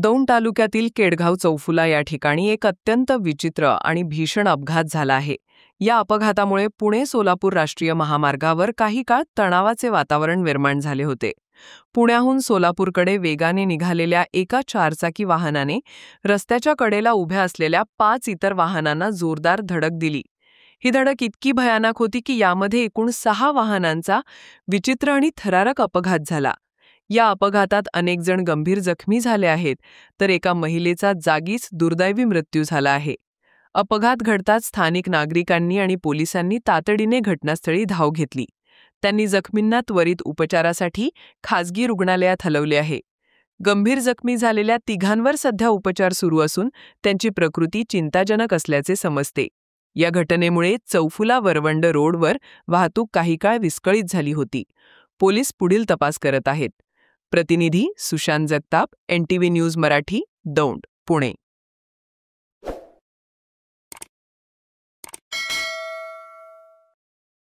दौंड तालुक्यातील केडगाव चौफुला या ठिकाणी एक अत्यंत विचित्र आणि भीषण अपघात झाला आहे. या अपघातामुळे पुणे-सोलापूर राष्ट्रीय महामार्गावर काही काळ तणावाचे वातावरण निर्माण झाले होते. पुण्याहून सोलापूरकडे वेगाने निघालेल्या एका चारचाकी वाहनाने रस्त्याच्या कडेला उभ्या असलेल्या 5 इतर वाहनांना जोरदार धडक दिली. ही धडक इतकी भयानक होती की यामध्ये एकूण 6 वाहनांचा विचित्र आणि थरारक अपघात झाला. या अपघातात अनेक जण गंभीर जखमी झाले आहेत, तर एका महिलेचा जागीच दुर्दैवी मृत्यू झाला आहे. अपघात घडताच स्थानिक नागरिकांनी आणि पोलिसांनी तातडीने घटनास्थळी धाव घेतली. त्यांनी जखमींना त्वरित उपचारासाठी खासगी रुग्णालयात हलवले आहे. गंभीर जखमी झालेल्या तिघांवर सध्या उपचार सुरू असून त्यांची प्रकृती चिंताजनक असल्याचे समजते. या घटनेमुळे चौफुला-वरवंड रोडवर वाहतूक काही काळ विस्कळीत झाली होती. पोलीस पुढील तपास करत आहेत. प्रतिनिधी सुशांत जगताप, NTV न्यूज मराठी, दौंड, पुणे.